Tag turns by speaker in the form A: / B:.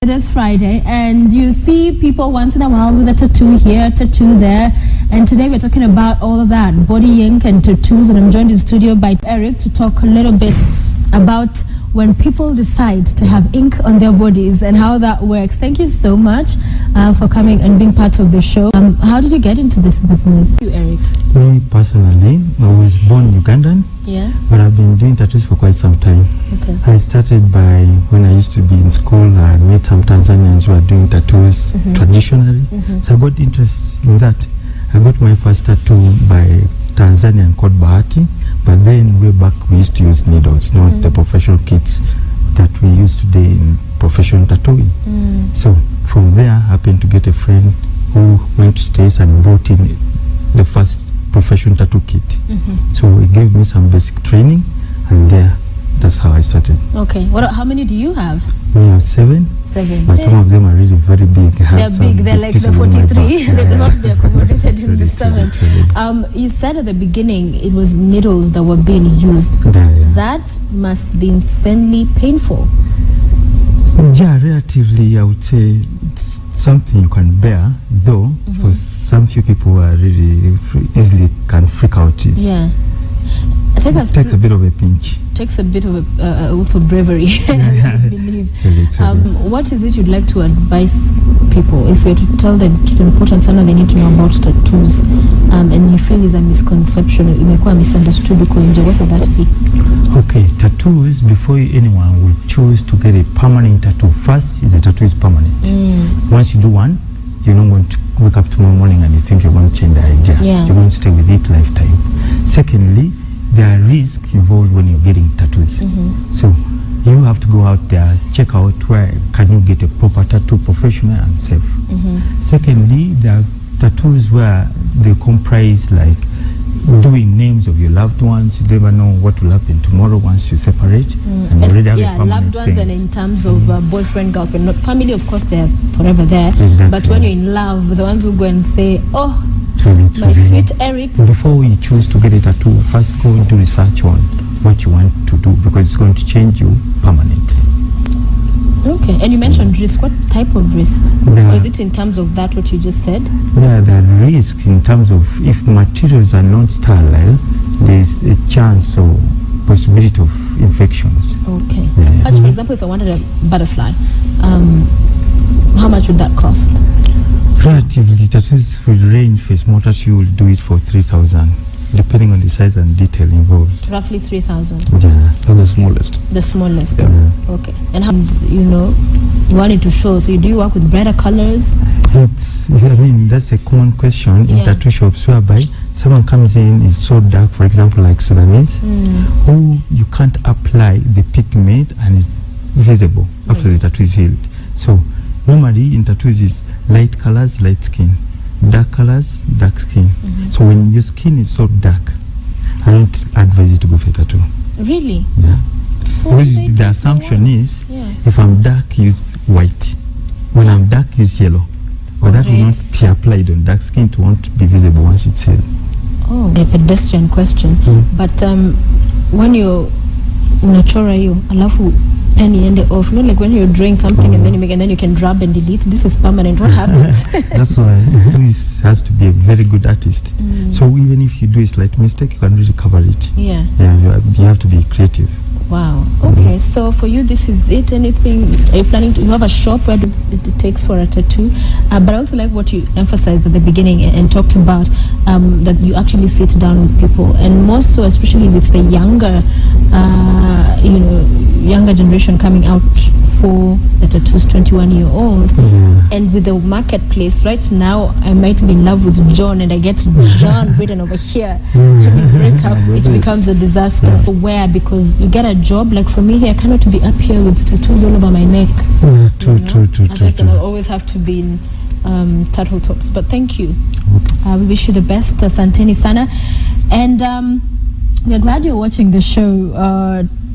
A: It is Friday, and you see people once in a while with a tattoo here, tattoo there. And today we're talking about all of that, body ink and tattoos. And I'm joined in studio by Eric to talk a little bit about when people decide to have ink on their bodies and how that works. Thank you so much for coming and being part of the show. How did you get into this business? You, Eric?
B: Me personally, I was born Ugandan.
A: Yeah.
B: But I've been doing tattoos for quite some time.
A: Okay.
B: I started by when I used to be in school. I met some Tanzanians who are doing tattoos traditionally. So I got interest in that. I got my first tattoo by Tanzanian called Bodyart. But then way back we used to use needles, not the professional kits that we use today in professional tattooing. So from there I happened to get a friend who went to States and brought in the first professional tattoo kit. So he gave me some basic training, and that's how I started.
A: Okay. How many do you have?
B: We have 7.
A: 7.
B: But some of them are really very big.
A: They're big. They're like the 43. They do not be accommodated in the 7. You said at the beginning it was needles that were being used. That must be insanely painful.
B: Yeah, relatively, I would say it's something you can bear, though for some few people who are really easily can freak out.
A: Yeah.
B: It takes a bit of a pinch.
A: Takes a bit of also bravery, I believe. What is it you'd like to advise people if you were to tell them kitu important sana they need to know about tattoos, and you feel is a misconception, imekuwa misunderstood uko nje, what would that be?
B: Okay, tattoos, before anyone will choose to get a permanent tattoo, first is the tattoo is permanent. Once you do one, you're not going to wake up tomorrow morning and you think you're going to change the idea. You're going to stay with it lifetime. Secondly, there are risks involved when you're getting tattoos. So you have to go out there, check out where can you get a proper tattoo, professional and safe. Secondly, there are tattoos where they comprise like doing names of your loved ones. You never know what will happen tomorrow once you separate. And you already have a permanent
A: loved ones things. And in terms of boyfriend, girlfriend, not family, of course they're forever there.
B: Exactly.
A: But when you're in love, the ones who go and say, oh, my sweet Eric.
B: Before you choose to get a tattoo, first go and do research on what you want to do, because it's going to change you permanently.
A: Okay, and you mentioned risk. What type of risk? Or is it in terms of that what you just said?
B: Yeah, there are risks in terms of if materials are not sterile, there's a chance or possibility of infections.
A: Okay. For example, if I wanted a butterfly, how much would that cost?
B: Relatively, tattoos will range. For a small tattoo, you will do it for 3,000, depending on the size and detail involved.
A: Roughly 3,000.
B: Yeah, that's the smallest.
A: The smallest.
B: Yeah.
A: Okay. And how, you wanted to show? So do you work with brighter colors?
B: That's a common question in tattoo shops, whereby someone comes in is so dark, for example, like Sudanese, who you can't apply the pigment and it's visible after the tattoo is healed. So normally in tattoos is light colors, light skin, dark colors, dark skin. So when your skin is so dark, I don't advise you to go for a tattoo.
A: Really?
B: Yeah.
A: So
B: because the assumption is, if I'm dark, use white. When I'm dark, use yellow. But that will not be applied on dark skin. It won't be visible once it's healed.
A: Oh, a pedestrian question. But when you're unachora hiyo alafu pen iende off, like when you're drawing something and then you make, and then you can rub and delete, this is permanent, what happens?
B: That's why this has to be a very good artist. So even if you do a slight mistake, you can really cover it.
A: Yeah,
B: you have to be creative.
A: Wow. Okay, so for you, this is it. Anything, are you planning to, you have a shop where it takes for a tattoo, but I also like what you emphasized at the beginning and talked about, that you actually sit down with people, and more so especially with the younger younger generation coming out for the tattoos, 21-year-olds, and with the marketplace right now, I might be in love with John and I get John written over here, and we break up, it becomes a disaster. Where? Because you get a job, like for me here, I cannot be up here with tattoos all over my neck.
B: True.
A: Otherwise I'll always have to be in turtle tops. But thank you. We wish you the best. Asanteni sana. And we're glad you're watching the show.